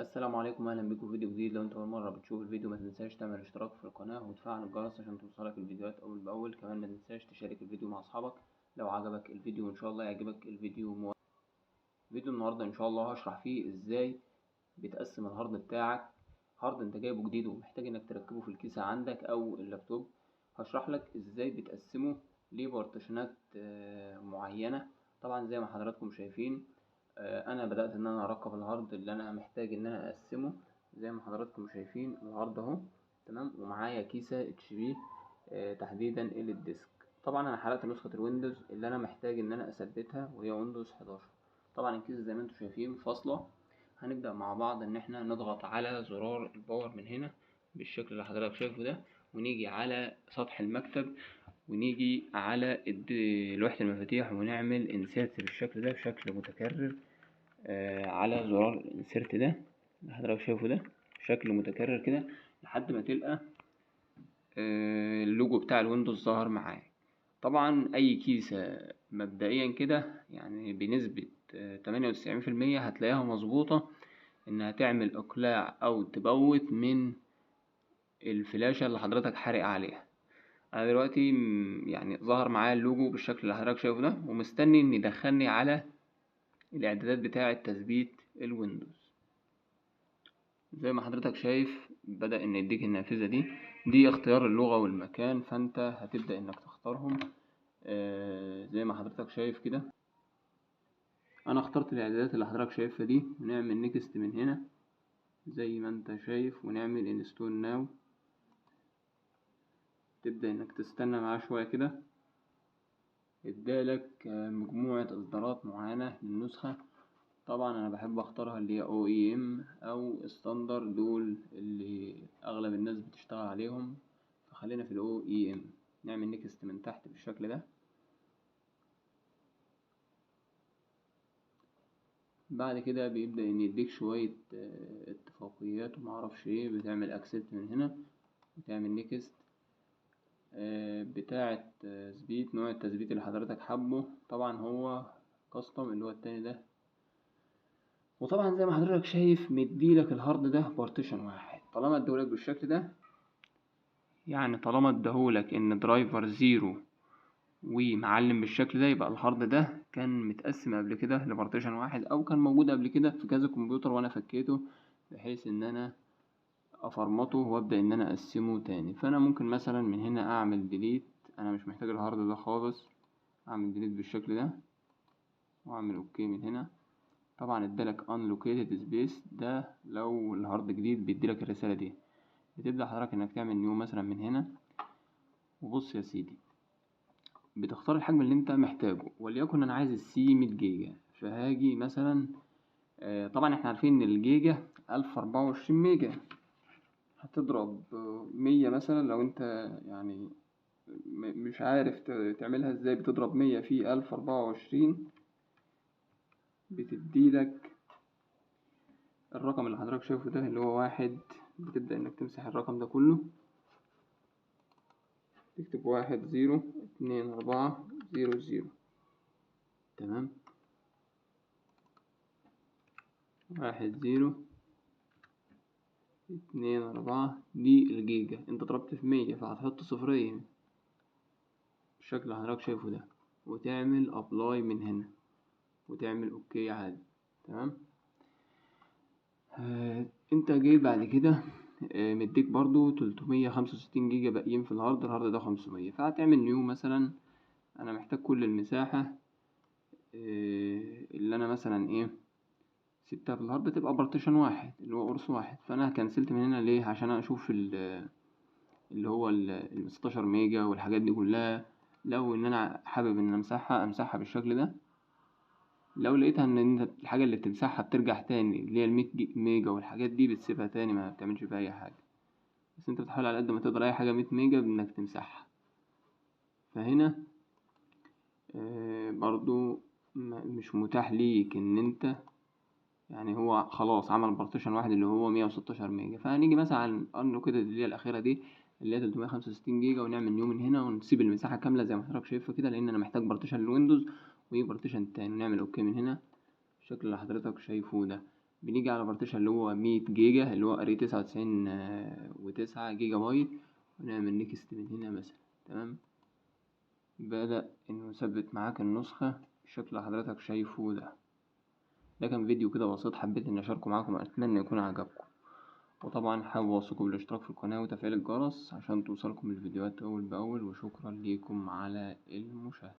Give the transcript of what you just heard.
السلام عليكم، اهلا بكم في فيديو جديد. لو انت اول مره بتشوف الفيديو ما تنساش تعمل اشتراك في القناه وتفعل الجرس عشان توصلك الفيديوهات اول باول. كمان ما تنساش تشارك الفيديو مع اصحابك لو عجبك الفيديو، وان شاء الله يعجبك الفيديو. فيديو النهارده ان شاء الله هشرح فيه ازاي بتقسم الهارد بتاعك. هارد انت جايبه جديد ومحتاج انك تركبه في الكيسه عندك او اللابتوب. هشرح لك ازاي بتقسمه لبارتيشنات معينه. طبعا زي ما حضراتكم شايفين، انا بدأت ان انا اركب الهارد اللي انا محتاج ان انا اقسمه. زي ما حضراتكم شايفين الهارد اهو تمام، ومعايا كيسة اتش بي تحديدا الديسك. طبعا انا حرقت نسخة الويندوز اللي انا محتاج ان انا اثبتها وهي ويندوز 11. طبعا الكيسة زي ما انتم شايفين فاصلة. هنبدأ مع بعض ان احنا نضغط على زرار الباور من هنا بالشكل اللي حضرتك شايفه ده، ونيجي على سطح المكتب ونيجي على لوحة المفاتيح ونعمل انسيرت بالشكل ده بشكل متكرر على زرار الانسيرت ده اللي حضرتك شايفه ده شكل متكرر كده لحد ما تلقى اللوجو بتاع الويندوز ظهر معاك. طبعا اي كيسة مبدئيا كده يعني بنسبة 98% هتلاقيها مظبوطة انها تعمل اقلاع او تبوت من الفلاشة اللي حضرتك حارق عليها. انا دلوقتي يعني ظهر معايا اللوجو بالشكل اللي حضرتك شايفه ده، ومستني ان يدخلني على الاعدادات بتاعة تثبيت الويندوز. زي ما حضرتك شايف بدأ ان يديك النافذة دي اختيار اللغة والمكان، فانت هتبدأ انك تختارهم. زي ما حضرتك شايف كده انا اخترت الاعدادات اللي حضرتك شايفها دي، ونعمل نيكست من هنا زي ما انت شايف ونعمل انستول ناو. تبدأ انك تستنى معاه شوية كده، ادالك مجموعة اصدارات معينة للنسخة. طبعا انا بحب اختارها اللي هي OEM او ستاندرد، دول اللي اغلب الناس بتشتغل عليهم، فخلينا في OEM. نعمل نيكست من تحت بالشكل ده. بعد كده بيبدأ ان يديك شوية اتفاقيات ومعرفش ايه، بتعمل اكسبت من هنا وتعمل نيكست. بتاعة تثبيت نوع التثبيت اللي حضرتك حابه، طبعا هو كاستم اللي هو التاني ده. وطبعا زي ما حضرتك شايف مديلك الهارد ده بارتيشن واحد. طالما اديهولك بالشكل ده، يعني طالما اداهولك ان درايفر زيرو ومعلم بالشكل ده، يبقى الهارد ده كان متقسم قبل كده لبارتيشن واحد، او كان موجود قبل كده في كذا كمبيوتر وانا فكيته بحيث ان انا افرمته وابدا ان انا اقسمه تاني. فانا ممكن مثلا من هنا اعمل ديليت، انا مش محتاج الهارد ده خالص. اعمل ديليت بالشكل ده واعمل اوكي من هنا. طبعا ادالك unlocated space، ده لو الهارد جديد بيديلك الرسالة دي. بتبدأ حضرتك انك تعمل نيو مثلا من هنا. وبص يا سيدي، بتختار الحجم اللي انت محتاجه، وليكن انا عايز السي 100 جيجا، فهاجي مثلا طبعا احنا عارفين ان الجيجا 1024 ميجا. هتضرب 100 مثلا لو انت يعني مش عارف تعملها ازاي. بتضرب 100 في 1024 بتديلك الرقم اللي حضرتك شايفه ده اللي هو واحد. بتبدأ انك تمسح الرقم ده كله، تكتب 102400. تمام، 1024 دي الجيجا. انت ضربت في 100 فهتحط صفرين بالشكل اللي حضرتك شايفه ده، وتعمل ابلاي من هنا وتعمل اوكي عادي. تمام. انت جاي بعد كده مديك برضو 365 جيجا باقيين في الهارد ده 500، فهتعمل نيو مثلا. انا محتاج كل المساحة اللي انا مثلا ايه سبتها في الهارد تبقى بارتيشن واحد اللي هو قرص واحد. فانا كنسلت من هنا ليه؟ عشان اشوف اللي هو ال 16 ميجا والحاجات دي كلها. لو ان انا حابب ان امسحها بالشكل ده. لو لقيتها ان انت الحاجة اللي بتمسحها بترجع تاني اللي هي ال 100 ميجا والحاجات دي، بتسيبها تاني ما بتعملش فيها اي حاجة. بس انت بتحاول على قد ما تقدر اي حاجة 100 ميجا بانك تمسحها. فهنا برضو مش متاح ليك ان انت يعني هو خلاص عمل بارتيشن واحد اللي هو 116 ميجا. فهنيجي مثلا على كده اللي هي الاخيره دي اللي هي 365 جيجا، ونعمل نيو من هنا ونسيب المساحه كامله زي ما حضرتك شايفها كده، لان انا محتاج بارتيشن للويندوز وبارتيشن تاني. نعمل اوكي من هنا بالشكل اللي حضرتك شايفه ده. بنيجي على بارتيشن اللي هو 100 جيجا اللي هو اري 99 و9 جيجا بايت، ونعمل نيكست من هنا مثلا. تمام، بدأ انه يثبت معاك النسخة بالشكل اللي حضرتك شايفه ده. ده كان فيديو كده بسيط حبيت اني اشاركه معاكم، اتمنى يكون عجبكم. وطبعا حابب اوصيكم بالاشتراك في القناة وتفعيل الجرس عشان توصلكم الفيديوهات اول باول، وشكرا ليكم على المشاهدة.